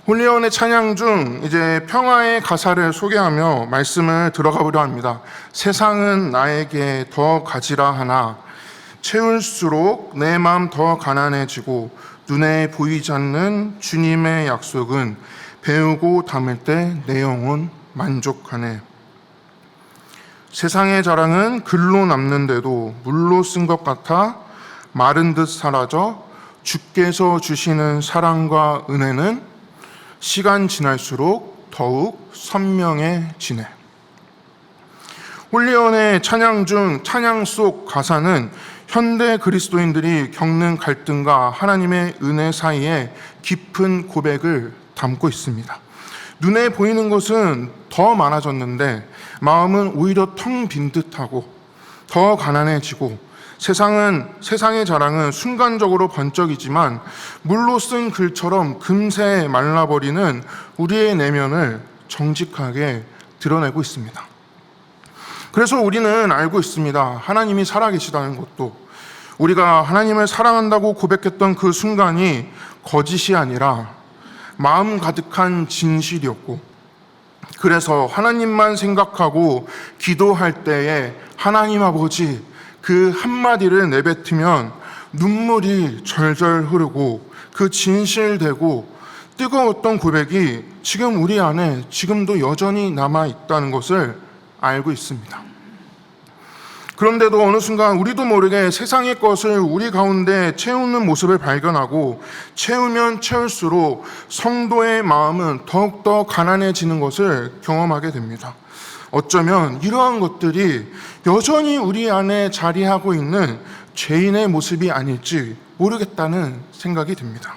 홀리원의 찬양 중 이제 평화의 가사를 소개하며 말씀을 들어가 보려 합니다. 세상은 나에게 더 가지라 하나 채울수록 내 마음 더 가난해지고 눈에 보이지 않는 주님의 약속은 배우고 담을 때 내 영혼 만족하네. 세상의 자랑은 글로 남는데도 물로 쓴 것 같아 마른 듯 사라져 주께서 주시는 사랑과 은혜는 시간 지날수록 더욱 선명해지네. 홀리원의 찬양 중 찬양 속 가사는 현대 그리스도인들이 겪는 갈등과 하나님의 은혜 사이에 깊은 고백을 담고 있습니다. 눈에 보이는 것은 더 많아졌는데 마음은 오히려 텅 빈 듯하고 더 가난해지고 세상의 자랑은 순간적으로 번쩍이지만 물로 쓴 글처럼 금세 말라버리는 우리의 내면을 정직하게 드러내고 있습니다. 그래서 우리는 알고 있습니다. 하나님이 살아계시다는 것도, 우리가 하나님을 사랑한다고 고백했던 그 순간이 거짓이 아니라 마음 가득한 진실이었고, 그래서 하나님만 생각하고 기도할 때에 하나님 아버지 그 한마디를 내뱉으면 눈물이 절절 흐르고 그 진실되고 뜨거웠던 고백이 지금 우리 안에 지금도 여전히 남아있다는 것을 알고 있습니다. 그런데도 어느 순간 우리도 모르게 세상의 것을 우리 가운데 채우는 모습을 발견하고 채우면 채울수록 성도의 마음은 더욱더 가난해지는 것을 경험하게 됩니다. 어쩌면 이러한 것들이 여전히 우리 안에 자리하고 있는 죄인의 모습이 아닐지 모르겠다는 생각이 듭니다.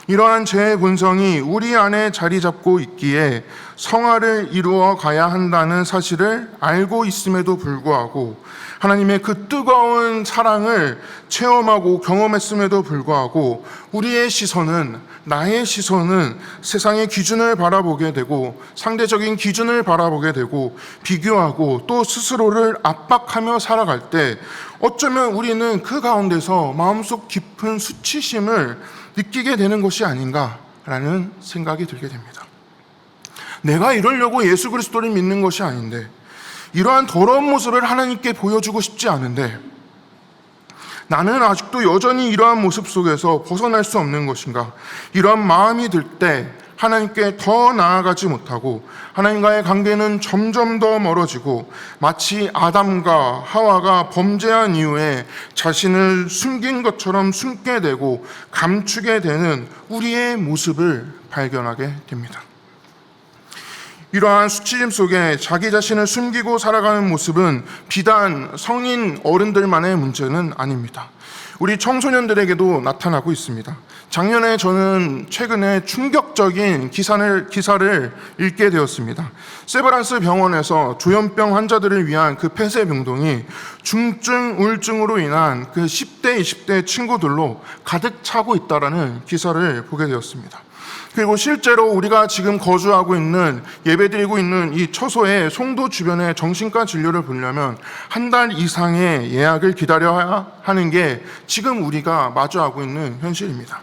이러한 죄의 본성이 우리 안에 자리 잡고 있기에 성화를 이루어 가야 한다는 사실을 알고 있음에도 불구하고 하나님의 그 뜨거운 사랑을 체험하고 경험했음에도 불구하고 우리의 시선은, 나의 시선은 세상의 기준을 바라보게 되고 상대적인 기준을 바라보게 되고 비교하고 또 스스로를 압박하며 살아갈 때 어쩌면 우리는 그 가운데서 마음속 깊은 수치심을 느끼게 되는 것이 아닌가라는 생각이 들게 됩니다. 내가 이러려고 예수 그리스도를 믿는 것이 아닌데, 이러한 더러운 모습을 하나님께 보여주고 싶지 않은데 나는 아직도 여전히 이러한 모습 속에서 벗어날 수 없는 것인가? 이러한 마음이 들 때 하나님께 더 나아가지 못하고 하나님과의 관계는 점점 더 멀어지고 마치 아담과 하와가 범죄한 이후에 자신을 숨긴 것처럼 숨게 되고 감추게 되는 우리의 모습을 발견하게 됩니다. 이러한 수치심 속에 자기 자신을 숨기고 살아가는 모습은 비단 성인 어른들만의 문제는 아닙니다. 우리 청소년들에게도 나타나고 있습니다. 작년에 저는 최근에 충격적인 기사를 읽게 되었습니다. 세브란스 병원에서 조현병 환자들을 위한 그 폐쇄병동이 중증 우울증으로 인한 그 10대, 20대 친구들로 가득 차고 있다라는 기사를 보게 되었습니다. 그리고 실제로 우리가 지금 거주하고 있는, 예배드리고 있는 이 처소의 송도 주변의 정신과 진료를 보려면 한 달 이상의 예약을 기다려야 하는 게 지금 우리가 마주하고 있는 현실입니다.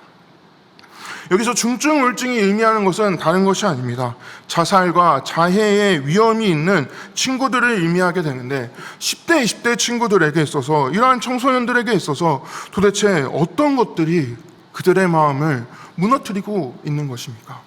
여기서 중증 우울증이 의미하는 것은 다른 것이 아닙니다. 자살과 자해의 위험이 있는 친구들을 의미하게 되는데 10대, 20대 친구들에게 있어서, 이러한 청소년들에게 있어서 도대체 어떤 것들이 그들의 마음을 무너뜨리고 있는 것입니까?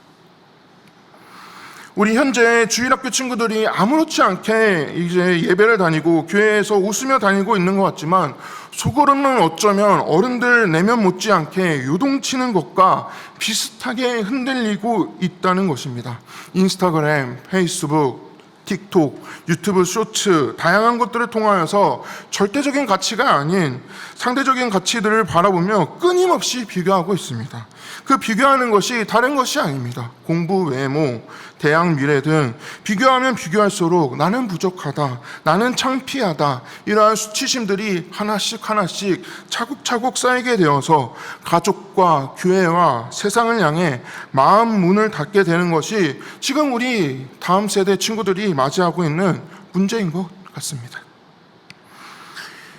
우리 현재 주일학교 친구들이 아무렇지 않게 이제 예배를 다니고 교회에서 웃으며 다니고 있는 것 같지만 속으로는 어쩌면 어른들 내면 못지않게 요동치는 것과 비슷하게 흔들리고 있다는 것입니다. 인스타그램, 페이스북, 틱톡, 유튜브 쇼츠, 다양한 것들을 통하여서 절대적인 가치가 아닌 상대적인 가치들을 바라보며 끊임없이 비교하고 있습니다. 그 비교하는 것이 다른 것이 아닙니다. 공부, 외모, 대학, 미래 등 비교하면 비교할수록 나는 부족하다, 나는 창피하다, 이러한 수치심들이 하나씩 차곡차곡 쌓이게 되어서 가족과 교회와 세상을 향해 마음 문을 닫게 되는 것이 지금 우리 다음 세대 친구들이 맞이하고 있는 문제인 것 같습니다.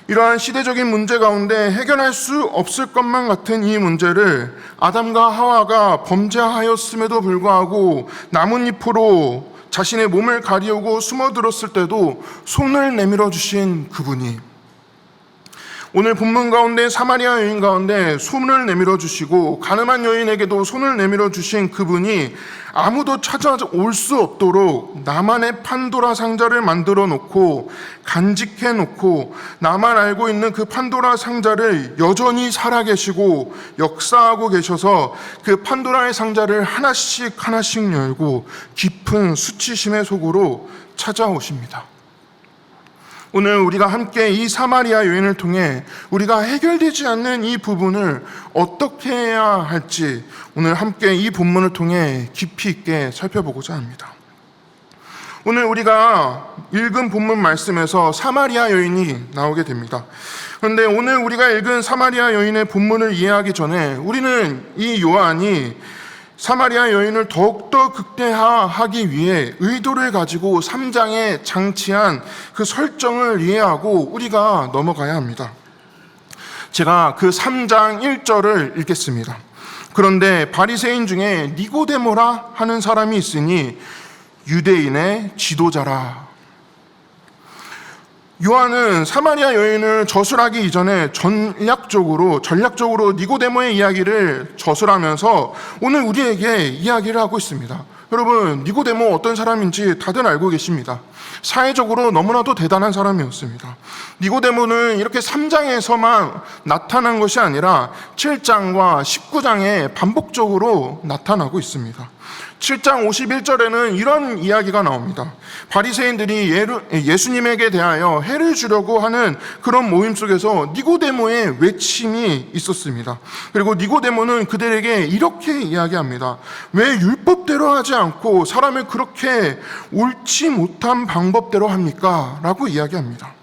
이러한 시대적인 문제 가운데 해결할 수 없을 것만 같은 이 문제를 아담과 하와가 범죄하였음에도 불구하고 나뭇잎으로 자신의 몸을 가리우고 숨어들었을 때도 손을 내밀어 주신 그분이 오늘 본문 가운데 사마리아 여인 가운데 손을 내밀어 주시고 가늠한 여인에게도 손을 내밀어 주신 그분이 아무도 찾아올 수 없도록 나만의 판도라 상자를 만들어 놓고 간직해 놓고 나만 알고 있는 그 판도라 상자를 여전히 살아계시고 역사하고 계셔서 그 판도라의 상자를 하나씩 하나씩 열고 깊은 수치심의 속으로 찾아오십니다. 오늘 우리가 함께 이 사마리아 여인을 통해 우리가 해결되지 않는 이 부분을 어떻게 해야 할지 오늘 함께 이 본문을 통해 깊이 있게 살펴보고자 합니다. 오늘 우리가 읽은 본문 말씀에서 사마리아 여인이 나오게 됩니다. 그런데 오늘 우리가 읽은 사마리아 여인의 본문을 이해하기 전에 우리는 이 요한이 사마리아 여인을 더욱더 극대화하기 위해 의도를 가지고 3장에 장치한 그 설정을 이해하고 우리가 넘어가야 합니다. 제가 그 3장 1절을 읽겠습니다. 그런데 바리새인 중에 니고데모라 하는 사람이 있으니 유대인의 지도자라. 요한은 사마리아 여인을 저술하기 이전에 전략적으로 니고데모의 이야기를 저술하면서 오늘 우리에게 이야기를 하고 있습니다. 여러분, 니고데모 어떤 사람인지 다들 알고 계십니다. 사회적으로 너무나도 대단한 사람이었습니다. 니고데모는 이렇게 3장에서만 나타난 것이 아니라 7장과 19장에 반복적으로 나타나고 있습니다. 7장 51절에는 이런 이야기가 나옵니다. 바리새인들이 예수님에게 대하여 해를 주려고 하는 그런 모임 속에서 니고데모의 외침이 있었습니다. 그리고 니고데모는 그들에게 이렇게 이야기합니다. 왜 율법대로 하지 않고 사람을 그렇게 옳지 못한 방법대로 합니까? 라고 이야기합니다.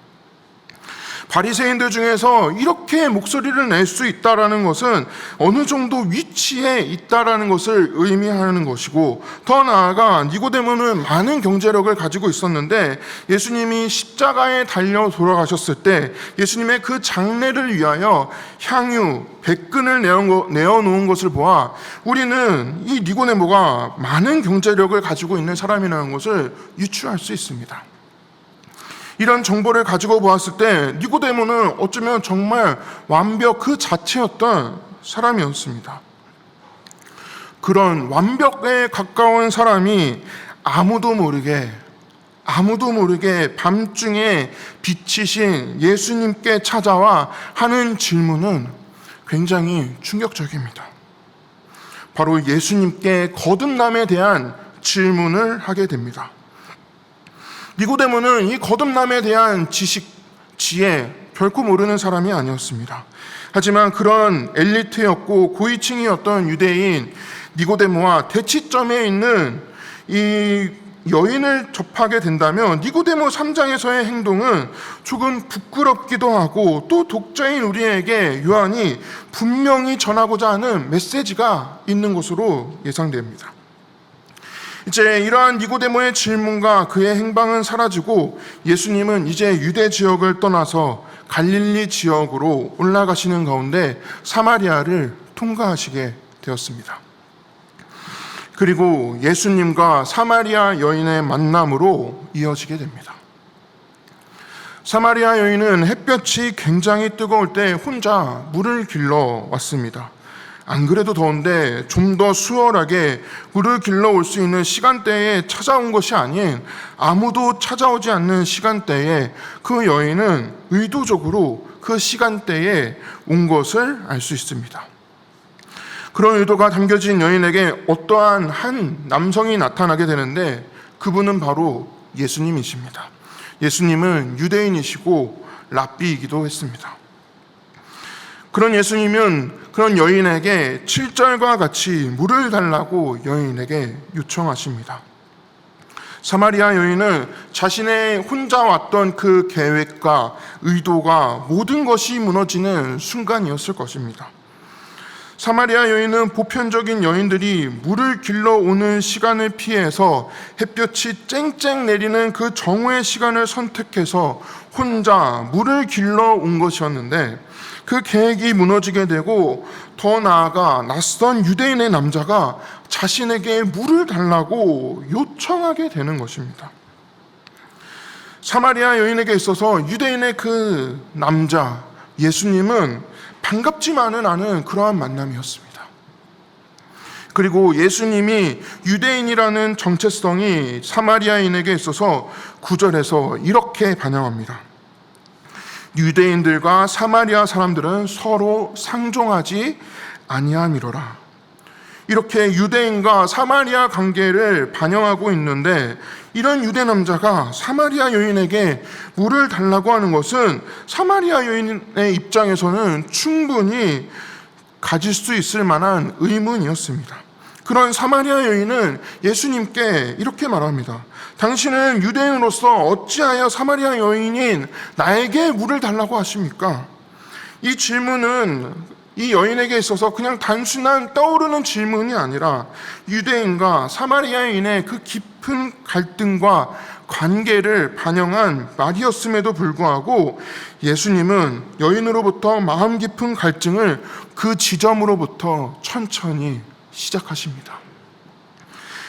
바리새인들 중에서 이렇게 목소리를 낼 수 있다라는 것은 어느 정도 위치에 있다라는 것을 의미하는 것이고, 더 나아가 니고데모는 많은 경제력을 가지고 있었는데 예수님이 십자가에 달려 돌아가셨을 때 예수님의 그 장례를 위하여 향유 100근을 내어놓은 것을 보아 우리는 이 니고데모가 많은 경제력을 가지고 있는 사람이라는 것을 유추할 수 있습니다. 이런 정보를 가지고 보았을 때 니고데모는 어쩌면 정말 완벽 그 자체였던 사람이었습니다. 그런 완벽에 가까운 사람이 아무도 모르게 밤중에 빛이신 예수님께 찾아와 하는 질문은 굉장히 충격적입니다. 바로 예수님께 거듭남에 대한 질문을 하게 됩니다. 니고데모는 이 거듭남에 대한 지혜 결코 모르는 사람이 아니었습니다. 하지만 그런 엘리트였고 고위층이었던 유대인 니고데모와 대치점에 있는 이 여인을 접하게 된다면 니고데모 3장에서의 행동은 조금 부끄럽기도 하고 또 독자인 우리에게 요한이 분명히 전하고자 하는 메시지가 있는 것으로 예상됩니다. 이제 이러한 니고데모의 질문과 그의 행방은 사라지고 예수님은 이제 유대 지역을 떠나서 갈릴리 지역으로 올라가시는 가운데 사마리아를 통과하시게 되었습니다. 그리고 예수님과 사마리아 여인의 만남으로 이어지게 됩니다. 사마리아 여인은 햇볕이 굉장히 뜨거울 때 혼자 물을 길러 왔습니다. 안 그래도 더운데 좀 더 수월하게 물을 길러 올 수 있는 시간대에 찾아온 것이 아닌 아무도 찾아오지 않는 시간대에 그 여인은 의도적으로 그 시간대에 온 것을 알 수 있습니다. 그런 의도가 담겨진 여인에게 어떠한 한 남성이 나타나게 되는데 그분은 바로 예수님이십니다. 예수님은 유대인이시고 랍비이기도 했습니다. 그런 예수님은 그런 여인에게 7절과 같이 물을 달라고 여인에게 요청하십니다. 사마리아 여인은 자신의 혼자 왔던 그 계획과 의도가 모든 것이 무너지는 순간이었을 것입니다. 사마리아 여인은 보편적인 여인들이 물을 길러오는 시간을 피해서 햇볕이 쨍쨍 내리는 그 정오의 시간을 선택해서 혼자 물을 길러온 것이었는데, 그 계획이 무너지게 되고 더 나아가 낯선 유대인의 남자가 자신에게 물을 달라고 요청하게 되는 것입니다. 사마리아 여인에게 있어서 유대인의 그 남자 예수님은 반갑지만은 않은 그러한 만남이었습니다. 그리고 예수님이 유대인이라는 정체성이 사마리아인에게 있어서 9절에서 이렇게 반영합니다. 유대인들과 사마리아 사람들은 서로 상종하지 아니함이로라. 이렇게 유대인과 사마리아 관계를 반영하고 있는데, 이런 유대 남자가 사마리아 여인에게 물을 달라고 하는 것은 사마리아 여인의 입장에서는 충분히 가질 수 있을 만한 의문이었습니다. 그런 사마리아 여인은 예수님께 이렇게 말합니다. 당신은 유대인으로서 어찌하여 사마리아 여인인 나에게 물을 달라고 하십니까? 이 질문은 이 여인에게 있어서 그냥 단순한 떠오르는 질문이 아니라 유대인과 사마리아인의 그 깊은 갈등과 관계를 반영한 말이었음에도 불구하고 예수님은 여인으로부터 마음 깊은 갈증을 그 지점으로부터 천천히 시작하십니다.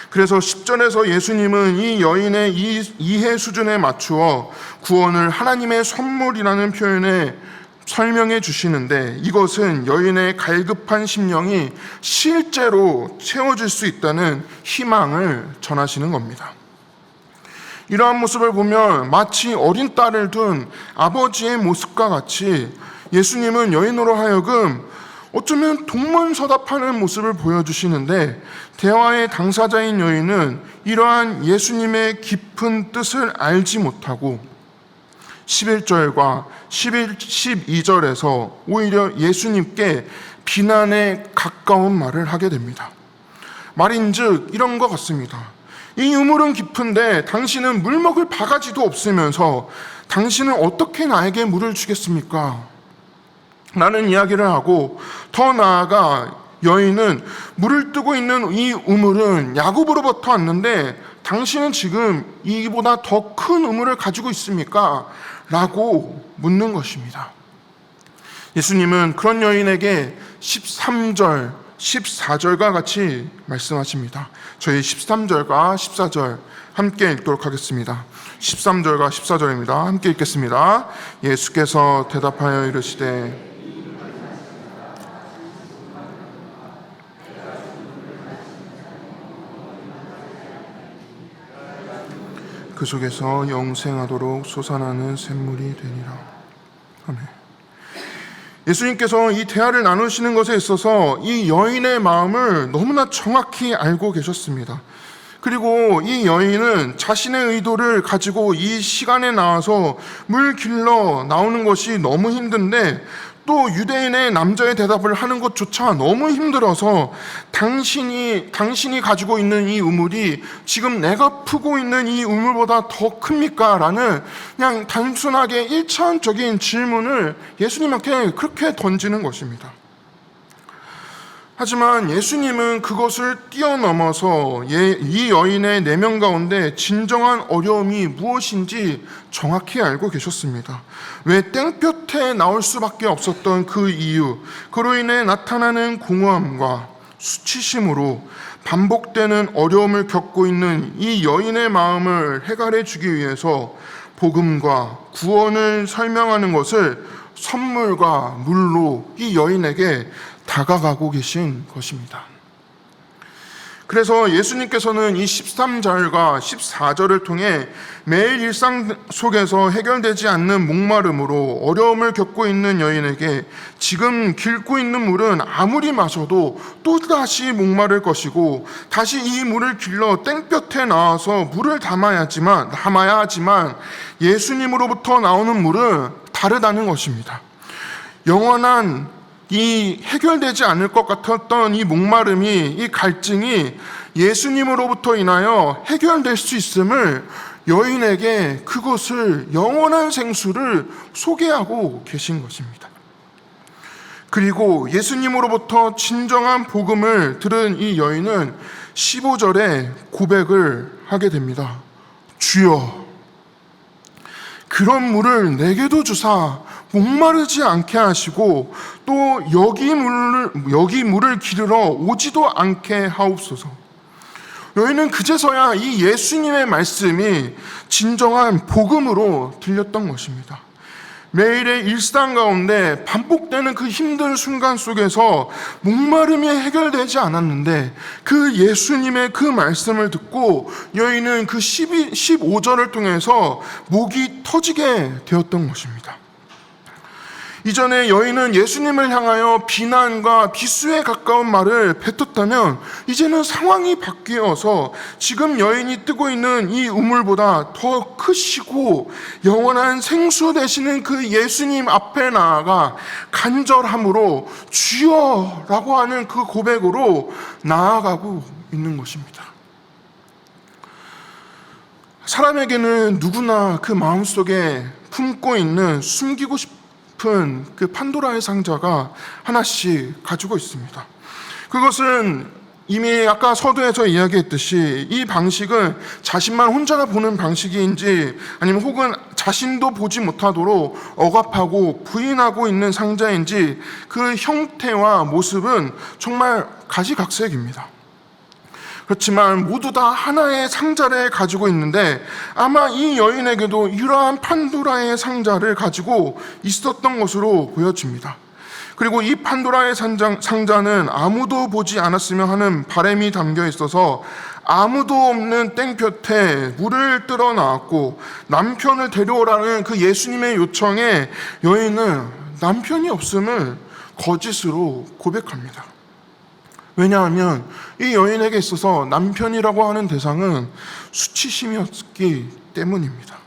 그래서 10절에서 예수님은 이 여인의 이해 수준에 맞추어 구원을 하나님의 선물이라는 표현에 설명해 주시는데, 이것은 여인의 갈급한 심령이 실제로 채워질 수 있다는 희망을 전하시는 겁니다. 이러한 모습을 보면 마치 어린 딸을 둔 아버지의 모습과 같이 예수님은 여인으로 하여금 어쩌면 동문서답하는 모습을 보여주시는데, 대화의 당사자인 여인은 이러한 예수님의 깊은 뜻을 알지 못하고 11절과 12절에서 오히려 예수님께 비난에 가까운 말을 하게 됩니다. 말인즉 이런 것 같습니다. 이 우물은 깊은데 당신은 물 먹을 바가지도 없으면서 당신은 어떻게 나에게 물을 주겠습니까? 라는 이야기를 하고, 더 나아가 여인은 물을 뜨고 있는 이 우물은 야곱으로부터 왔는데 당신은 지금 이보다 더 큰 우물을 가지고 있습니까? 라고 묻는 것입니다. 예수님은 그런 여인에게 13절, 14절과 같이 말씀하십니다. 저희 13절과 14절 함께 읽도록 하겠습니다. 13절과 14절입니다. 함께 읽겠습니다. 예수께서 대답하여 이르시되 그 속에서 영생하도록 솟아나는 샘물이 되리라. 아멘. 예수님께서 이 대화를 나누시는 것에 있어서 이 여인의 마음을 너무나 정확히 알고 계셨습니다. 그리고 이 여인은 자신의 의도를 가지고 이 시간에 나와서 물 길러 나오는 것이 너무 힘든데, 또 유대인의 남자의 대답을 하는 것조차 너무 힘들어서 당신이 가지고 있는 이 우물이 지금 내가 푸고 있는 이 우물보다 더 큽니까? 라는 그냥 단순하게 일차원적인 질문을 예수님께 그렇게 던지는 것입니다. 하지만 예수님은 그것을 뛰어넘어서 이 여인의 내면 가운데 진정한 어려움이 무엇인지 정확히 알고 계셨습니다. 왜 땡볕에 나올 수밖에 없었던 그 이유, 그로 인해 나타나는 공허함과 수치심으로 반복되는 어려움을 겪고 있는 이 여인의 마음을 해결해 주기 위해서 복음과 구원을 설명하는 것을 선물과 물로 이 여인에게 다가가고 계신 것입니다. 그래서 예수님께서는 이 13절과 14절을 통해 매일 일상 속에서 해결되지 않는 목마름으로 어려움을 겪고 있는 여인에게 지금 길고 있는 물은 아무리 마셔도 또다시 목마를 것이고, 다시 이 물을 길러 땡볕에 나와서 물을 담아야 하지만 예수님으로부터 나오는 물은 다르다는 것입니다. 영원한 이 해결되지 않을 것 같았던 이 목마름이, 이 갈증이 예수님으로부터 인하여 해결될 수 있음을 여인에게 그것을 영원한 생수를 소개하고 계신 것입니다. 그리고 예수님으로부터 진정한 복음을 들은 이 여인은 15절에 고백을 하게 됩니다. 주여, 그런 물을 내게도 주사 목마르지 않게 하시고 또 여기 물을 기르러 오지도 않게 하옵소서. 여인은 그제서야 이 예수님의 말씀이 진정한 복음으로 들렸던 것입니다. 매일의 일상 가운데 반복되는 그 힘든 순간 속에서 목마름이 해결되지 않았는데 그 예수님의 그 말씀을 듣고 여인은 그 15절을 통해서 목이 터지게 되었던 것입니다. 이전에 여인은 예수님을 향하여 비난과 비수에 가까운 말을 뱉었다면 이제는 상황이 바뀌어서 지금 여인이 뜨고 있는 이 우물보다 더 크시고 영원한 생수 되시는 그 예수님 앞에 나아가 간절함으로 주여라고 하는 그 고백으로 나아가고 있는 것입니다. 사람에게는 누구나 그 마음속에 품고 있는 숨기고 싶은 그 판도라의 상자가 하나씩 가지고 있습니다. 그것은 이미 아까 서두에서 이야기했듯이 이 방식은 자신만 혼자가 보는 방식인지 아니면 혹은 자신도 보지 못하도록 억압하고 부인하고 있는 상자인지 그 형태와 모습은 정말 가지각색입니다. 그렇지만 모두 다 하나의 상자를 가지고 있는데 아마 이 여인에게도 이러한 판도라의 상자를 가지고 있었던 것으로 보여집니다. 그리고 이 판도라의 상자는 아무도 보지 않았으면 하는 바람이 담겨 있어서 아무도 없는 땡볕에 물을 뜨러 나왔고 남편을 데려오라는 그 예수님의 요청에 여인은 남편이 없음을 거짓으로 고백합니다. 왜냐하면 이 여인에게 있어서 남편이라고 하는 대상은 수치심이었기 때문입니다.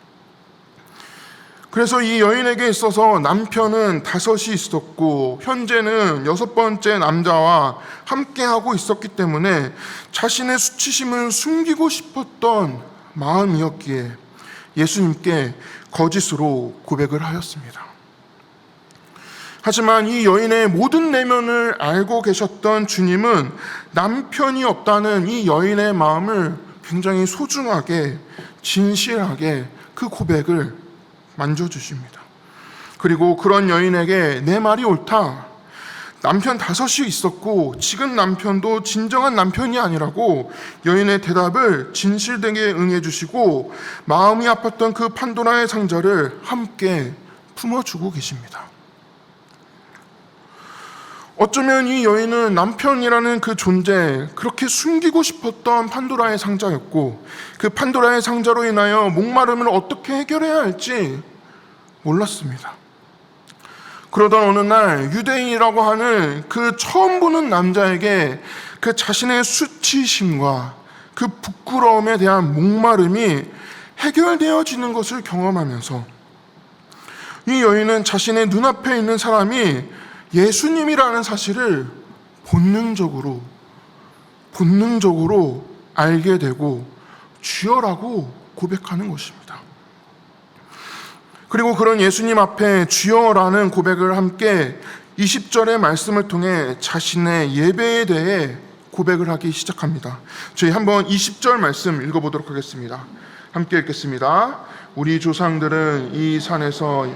그래서 이 여인에게 있어서 남편은 5이 있었고 현재는 6번째 남자와 함께하고 있었기 때문에 자신의 수치심을 숨기고 싶었던 마음이었기에 예수님께 거짓으로 고백을 하였습니다. 하지만 이 여인의 모든 내면을 알고 계셨던 주님은 남편이 없다는 이 여인의 마음을 굉장히 소중하게 진실하게 그 고백을 만져주십니다. 그리고 그런 여인에게 내 말이 옳다. 남편 5이 있었고 지금 남편도 진정한 남편이 아니라고 여인의 대답을 진실되게 응해주시고 마음이 아팠던 그 판도라의 상자를 함께 품어주고 계십니다. 어쩌면 이 여인은 남편이라는 그 존재, 그렇게 숨기고 싶었던 판도라의 상자였고 그 판도라의 상자로 인하여 목마름을 어떻게 해결해야 할지 몰랐습니다. 그러던 어느 날 유대인이라고 하는 그 처음 보는 남자에게 그 자신의 수치심과 그 부끄러움에 대한 목마름이 해결되어지는 것을 경험하면서 이 여인은 자신의 눈앞에 있는 사람이 예수님이라는 사실을 본능적으로 알게 되고 주여라고 고백하는 것입니다. 그리고 그런 예수님 앞에 주여라는 고백을 함께 20절의 말씀을 통해 자신의 예배에 대해 고백을 하기 시작합니다. 저희 한번 20절 말씀 읽어보도록 하겠습니다. 함께 읽겠습니다. 우리 조상들은 이 산에서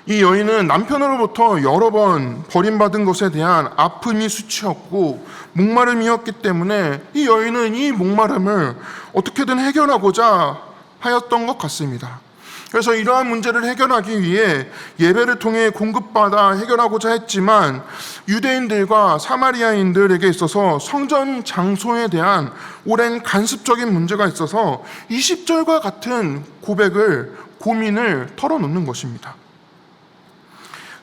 이 여인은 남편으로부터 여러 번 버림받은 것에 대한 아픔이 수치였고 목마름이었기 때문에 이 여인은 이 목마름을 어떻게든 해결하고자 하였던 것 같습니다. 그래서 이러한 문제를 해결하기 위해 예배를 통해 공급받아 해결하고자 했지만 유대인들과 사마리아인들에게 있어서 성전 장소에 대한 오랜 간섭적인 문제가 있어서 20절과 같은 고민을 털어놓는 것입니다.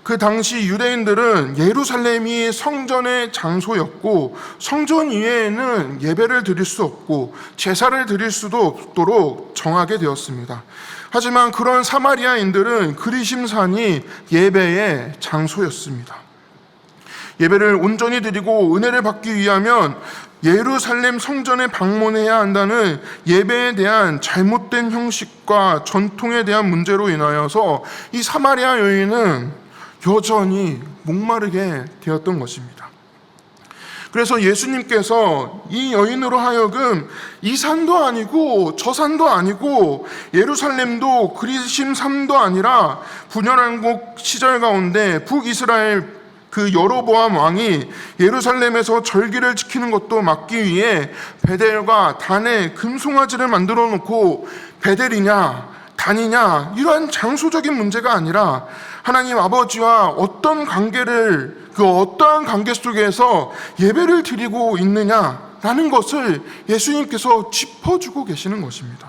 그 당시 유대인들은 예루살렘이 성전의 장소였고 성전 이외에는 예배를 드릴 수 없고 제사를 드릴 수도 없도록 정하게 되었습니다. 하지만 그런 사마리아인들은 그리심산이 예배의 장소였습니다. 예배를 온전히 드리고 은혜를 받기 위하면 예루살렘 성전에 방문해야 한다는 예배에 대한 잘못된 형식과 전통에 대한 문제로 인하여서 이 사마리아 여인은 여전히 목마르게 되었던 것입니다. 그래서 예수님께서 이 여인으로 하여금 이 산도 아니고 저 산도 아니고 예루살렘도 그리심 산도 아니라 분열왕국 시절 가운데 북이스라엘 그 여로보암 왕이 예루살렘에서 절기를 지키는 것도 막기 위해 베델과 단에 금송아지를 만들어 놓고 베델이냐 단이냐 이러한 장소적인 문제가 아니라 하나님 아버지와 어떤 관계를 그 어떠한 관계 속에서 예배를 드리고 있느냐라는 것을 예수님께서 짚어주고 계시는 것입니다.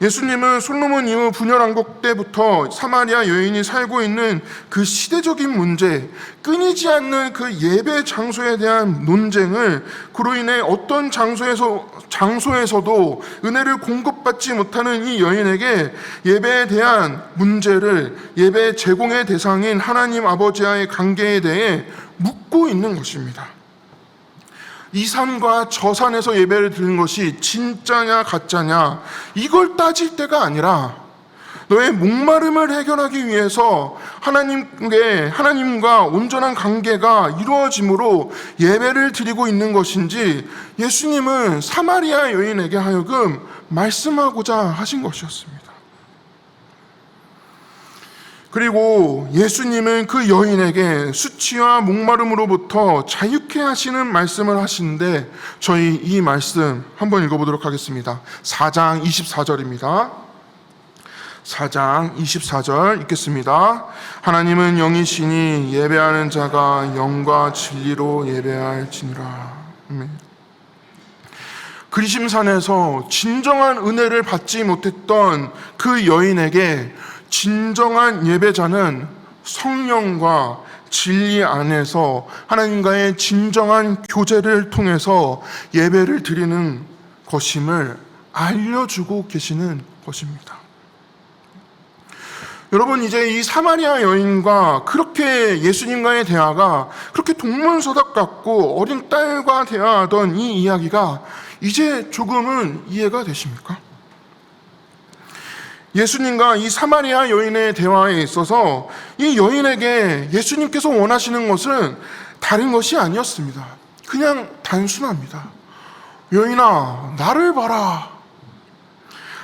예수님은 솔로몬 이후 분열왕국 때부터 사마리아 여인이 살고 있는 그 시대적인 문제, 끊이지 않는 그 예배 장소에 대한 논쟁을 그로 인해 어떤 장소에서도 은혜를 공급받지 못하는 이 여인에게 예배에 대한 문제를 예배 제공의 대상인 하나님 아버지와의 관계에 대해 묻고 있는 것입니다. 이 산과 저 산에서 예배를 드리는 것이 진짜냐 가짜냐 이걸 따질 때가 아니라 너의 목마름을 해결하기 위해서 하나님과 온전한 관계가 이루어짐으로 예배를 드리고 있는 것인지 예수님은 사마리아 여인에게 하여금 말씀하고자 하신 것이었습니다. 그리고 예수님은 그 여인에게 수치와 목마름으로부터 자유케 하시는 말씀을 하시는데 저희 이 말씀 한번 읽어보도록 하겠습니다. 4장 24절입니다. 4장 24절 읽겠습니다. 하나님은 영이시니 예배하는 자가 영과 진리로 예배할지니라. 그리심산에서 진정한 은혜를 받지 못했던 그 여인에게 진정한 예배자는 성령과 진리 안에서 하나님과의 진정한 교제를 통해서 예배를 드리는 것임을 알려주고 계시는 것입니다. 여러분, 이제 이 사마리아 여인과 그렇게 예수님과의 대화가 그렇게 동문서답 같고 어린 딸과 대화하던 이 이야기가 이제 조금은 이해가 되십니까? 예수님과 이 사마리아 여인의 대화에 있어서 이 여인에게 예수님께서 원하시는 것은 다른 것이 아니었습니다. 그냥 단순합니다. 여인아, 나를 봐라.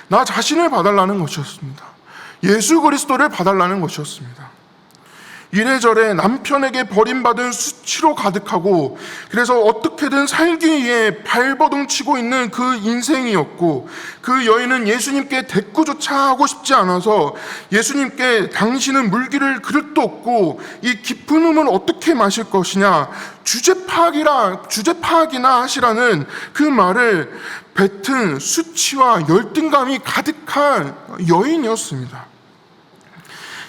나 자신을 봐달라는 것이었습니다. 예수 그리스도를 봐달라는 것이었습니다. 이래저래 남편에게 버림받은 수치로 가득하고 그래서 어떻게든 살기 위해 발버둥치고 있는 그 인생이었고 그 여인은 예수님께 대꾸조차 하고 싶지 않아서 예수님께 당신은 물기를 그릇도 없고 이 깊은 음을 어떻게 마실 것이냐 주제 파악이나 하시라는 그 말을 뱉은 수치와 열등감이 가득한 여인이었습니다.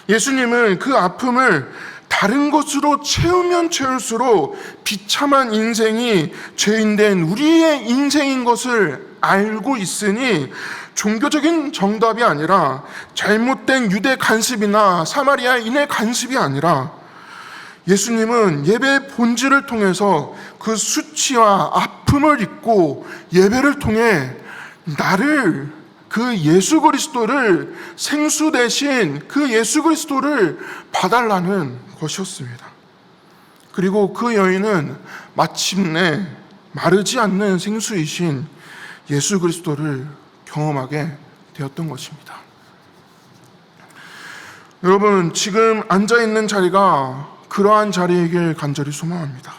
예수님은 그 아픔을 다른 것으로 채우면 채울수록 비참한 인생이 죄인된 우리의 인생인 것을 알고 있으니 종교적인 정답이 아니라 잘못된 유대 간습이나 사마리아인의 간습이 아니라 예수님은 예배의 본질을 통해서 그 수치와 아픔을 잊고 예배를 통해 나를 그 예수 그리스도를 생수 대신 그 예수 그리스도를 봐달라는 것이었습니다. 그리고 그 여인은 마침내 마르지 않는 생수이신 예수 그리스도를 경험하게 되었던 것입니다. 여러분, 지금 앉아있는 자리가 그러한 자리이길 간절히 소망합니다.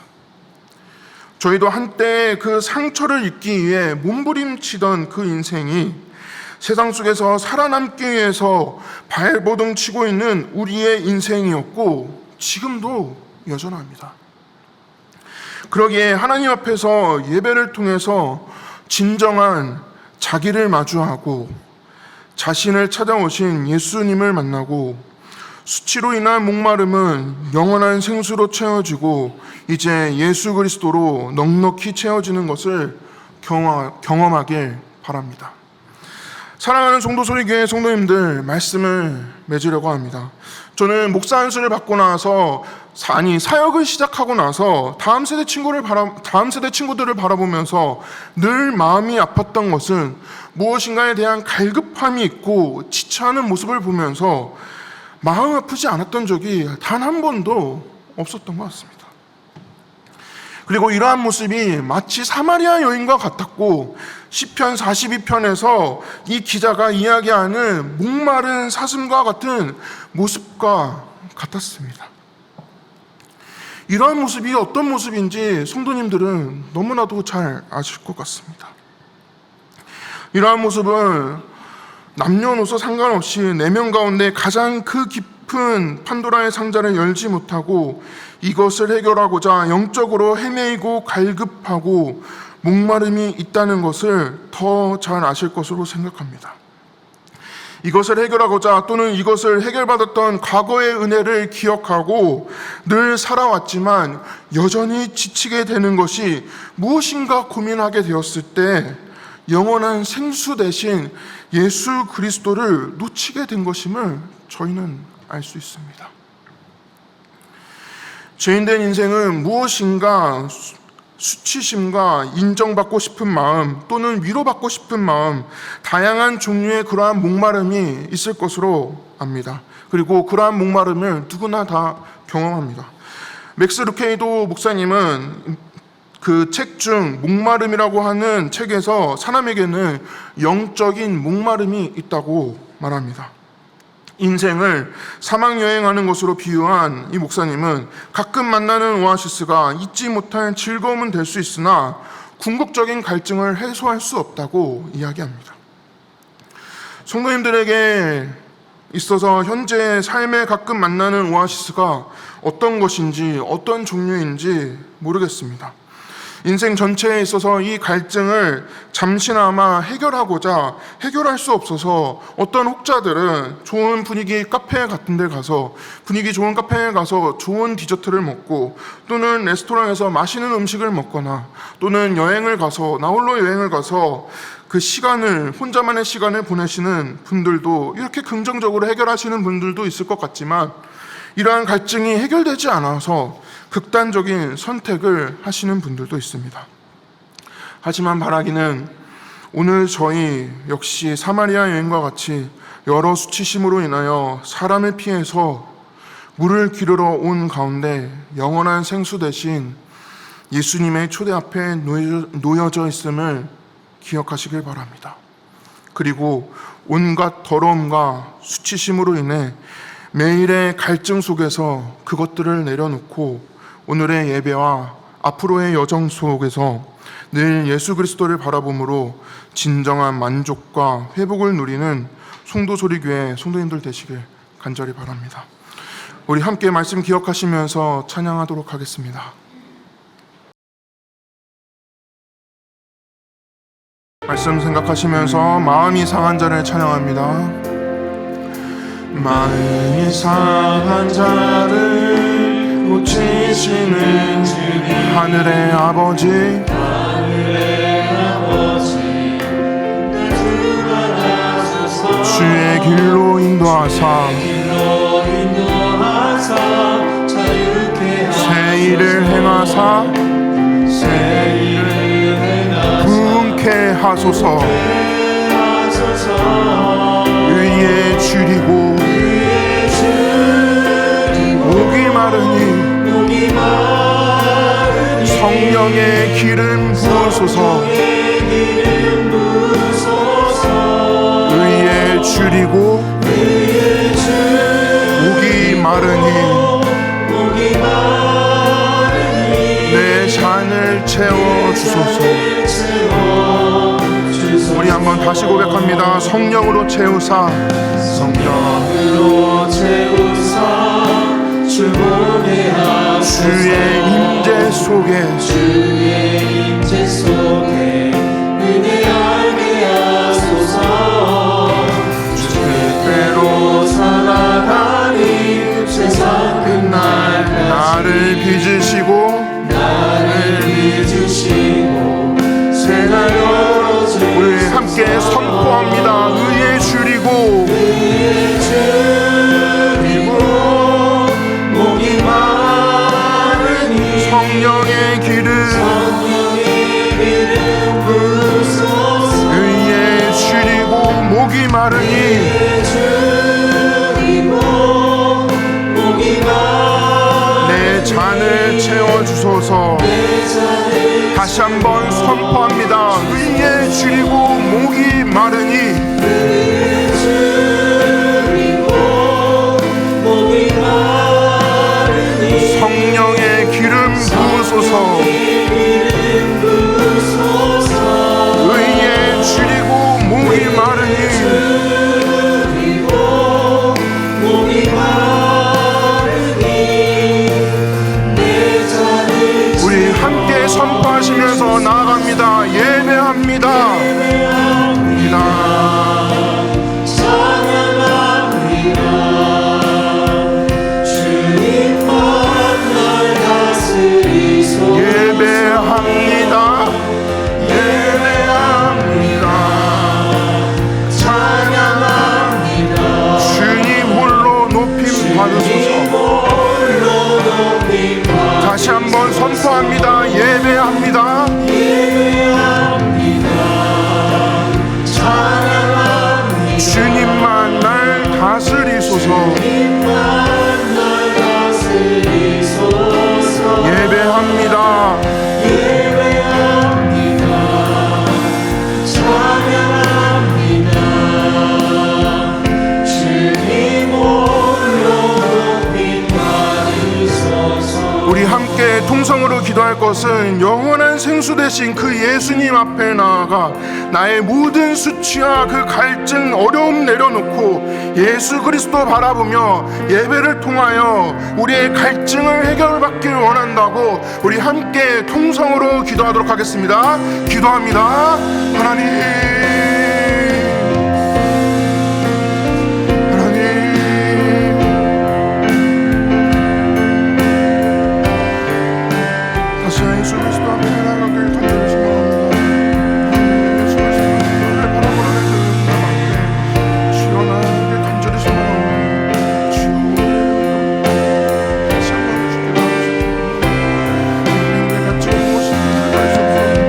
저희도 한때 그 상처를 잊기 위해 몸부림치던 그 인생이 세상 속에서 살아남기 위해서 발버둥 치고 있는 우리의 인생이었고 지금도 여전합니다. 그러기에 하나님 앞에서 예배를 통해서 진정한 자기를 마주하고 자신을 찾아오신 예수님을 만나고 수치로 인한 목마름은 영원한 생수로 채워지고 이제 예수 그리스도로 넉넉히 채워지는 것을 경험하길 바랍니다. 사랑하는 송도소리교회 성도님들, 말씀을 맺으려고 합니다. 저는 목사 안수를 받고 나서 사역을 시작하고 나서 다음 세대 친구들을 바라보면서 늘 마음이 아팠던 것은 무엇인가에 대한 갈급함이 있고 지체하는 모습을 보면서 마음 아프지 않았던 적이 단 한 번도 없었던 것 같습니다. 그리고 이러한 모습이 마치 사마리아 여인과 같았고, 시편 42편에서 이 기자가 이야기하는 목마른 사슴과 같은 모습과 같았습니다. 이러한 모습이 어떤 모습인지 성도님들은 너무나도 잘 아실 것 같습니다. 이러한 모습은 남녀노소 상관없이 4명 가운데 가장 그 깊은 판도라의 상자를 열지 못하고 이것을 해결하고자 영적으로 헤매이고 갈급하고 목마름이 있다는 것을 더 잘 아실 것으로 생각합니다. 이것을 해결하고자 또는 이것을 해결받았던 과거의 은혜를 기억하고 늘 살아왔지만 여전히 지치게 되는 것이 무엇인가 고민하게 되었을 때 영원한 생수 대신 예수 그리스도를 놓치게 된 것임을 저희는 알 수 있습니다. 죄인된 인생은 무엇인가 수치심과 인정받고 싶은 마음 또는 위로받고 싶은 마음, 다양한 종류의 그러한 목마름이 있을 것으로 압니다. 그리고 그러한 목마름을 누구나 다 경험합니다. 맥스 루케이도 목사님은 그 책 중 목마름이라고 하는 책에서 사람에게는 영적인 목마름이 있다고 말합니다. 인생을 사막여행하는 것으로 비유한 이 목사님은 가끔 만나는 오아시스가 잊지 못할 즐거움은 될 수 있으나 궁극적인 갈증을 해소할 수 없다고 이야기합니다. 성도님들에게 있어서 현재 삶에 가끔 만나는 오아시스가 어떤 것인지 어떤 종류인지 모르겠습니다. 인생 전체에 있어서 이 갈증을 잠시나마 해결하고자 해결할 수 없어서 어떤 혹자들은 좋은 분위기 카페 같은 데 가서 분위기 좋은 카페에 가서 좋은 디저트를 먹고 또는 레스토랑에서 맛있는 음식을 먹거나 또는 여행을 가서 나홀로 여행을 가서 그 시간을 혼자만의 시간을 보내시는 분들도 이렇게 긍정적으로 해결하시는 분들도 있을 것 같지만 이러한 갈증이 해결되지 않아서 극단적인 선택을 하시는 분들도 있습니다. 하지만 바라기는 오늘 저희 역시 사마리아 여인과 같이 여러 수치심으로 인하여 사람을 피해서 물을 기르러 온 가운데 영원한 생수 대신 예수님의 초대 앞에 놓여져 있음을 기억하시길 바랍니다. 그리고 온갖 더러움과 수치심으로 인해 매일의 갈증 속에서 그것들을 내려놓고 오늘의 예배와 앞으로의 여정 속에서 늘 예수 그리스도를 바라봄으로 진정한 만족과 회복을 누리는 송도소리교회 성도님들 되시길 간절히 바랍니다. 우리 함께 말씀 기억하시면서 찬양하도록 하겠습니다. 말씀 생각하시면서 마음이 상한 자를 찬양합니다. 마음이 상한 자를 고치시는 하늘의 아버지, 주의 길로 인도하사 새 일을 행하사 부흥케 하소서. 의에 줄이고 목이 마르니 성령의 기름 부으소서. 의에 줄이고 목이 마르니 내 잔을 채워주소서. 우리 한번 다시 고백합니다. 성령으로 채우사, 성령으로 채우사 주의 임재 속에 은혜 알게 하소서. 주께로 살아가니 세상 끝날 나를 빚으시고 새날 열어주시고 우리 함께 선포합니다. 줄이고 목이 마르니 성령의 기름 부으소서. 의에 줄이고 목이 마르니 내 잔을 채워주소서. 다시 한번 선포합니다. 의에 줄이고 목이 마르니 성령의 기름 부으소서. 의에 줄이고 목이 마르니 우리 함께 선포하시면서 나아갑니다. 예배합니다. 예배합니다. 예배합니다. 찬양합니다. 주님 홀로 높임 받으소서. 다시 한번 선포합니다. 예배합니다. 주님만 날 다스리소서. 예배합니다. 우리 함께 통성으로 기도할 것은 영원한 생수 되신 그 예수님 앞에 나아가 나의 모든 수치와 그 갈증, 어려움 내려놓고 예수 그리스도 바라보며 예배를 통하여 우리의 갈증을 해결받길 원한다고 우리 함께 통성으로 기도하도록 하겠습니다. 기도합니다. 하나님, 예수 그리스도 앞에 나가길 간절히 소망합니다. 예수 그리스도를 바라보는 그 앞에 주여 나가길 간절히 소망합니다. 주여 다시 한번 주께 나가주십시오. 우리가 같이 무엇인지 알 수 없었는데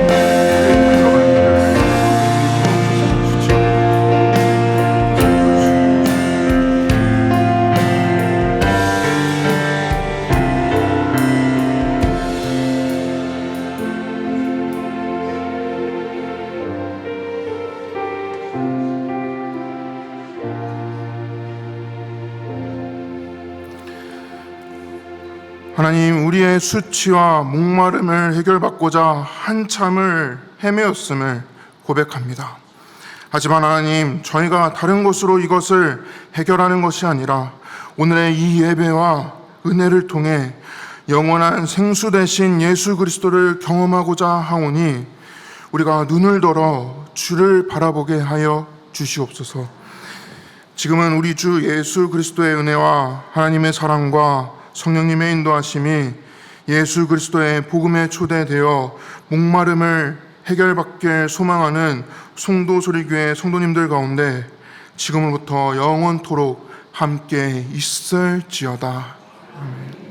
하나님, 우리의 수치와 목마름을 해결받고자 한참을 헤매었음을 고백합니다. 하지만 하나님, 저희가 다른 것으로 이것을 해결하는 것이 아니라 오늘의 이 예배와 은혜를 통해 영원한 생수 되신 예수 그리스도를 경험하고자 하오니 우리가 눈을 들어 주를 바라보게 하여 주시옵소서. 지금은 우리 주 예수 그리스도의 은혜와 하나님의 사랑과 성령님의 인도하심이 예수 그리스도의 복음에 초대되어 목마름을 해결받길 소망하는 송도소리교회 성도님들 가운데 지금으로부터 영원토록 함께 있을지어다. 아멘.